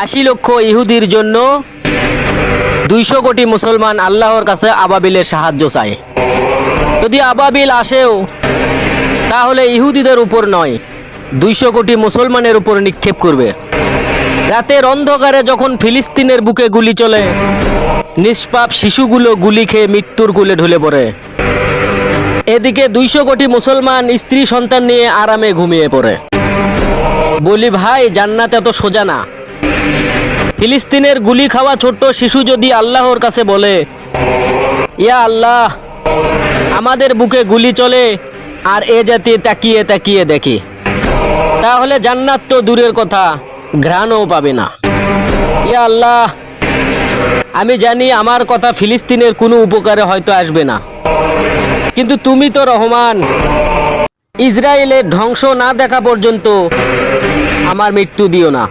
80 লক্ষ ইহুদির জন্য 200 কোটি মুসলমান আল্লাহর কাছে আবাবিলের সাহায্য চায়। যদি আবাবিল আসেও তাহলে ইহুদিদের উপর নয়, 200 কোটি মুসলমানের উপর নিক্ষেপ করবে। রাতের অন্ধকারে যখন ফিলিস্তিনের বুকে গুলি চলে, নিষ্পাপ শিশুগুলো গুলি খেয়ে মৃত্যুর কোলে ঢলে পড়ে। এদিকে 200 কোটি মুসলমান স্ত্রী সন্তান নিয়ে আরামে ঘুমিয়ে পড়ে। বলি ভাই, জান্নাত এত সোজা না। ফিলিস্তিনের গুলি খাওয়া ছোট্ট শিশু যদি আল্লাহর কাছে বলে, ইয়া আল্লাহ, আমাদের বুকে গুলি চলে আর এ জাতি তাকিয়ে তাকিয়ে দেখি, তাহলে জান্নাত তো দূরের কথা, ঘ্রাণও পাবে না। ইয়া আল্লাহ, আমি জানি আমার কথা ফিলিস্তিনের কোনো উপকারে হয়তো আসবে না, কিন্তু তুমি তো রহমান, ইসরায়েলের ধ্বংস না দেখা পর্যন্ত আমার মৃত্যু দিও না।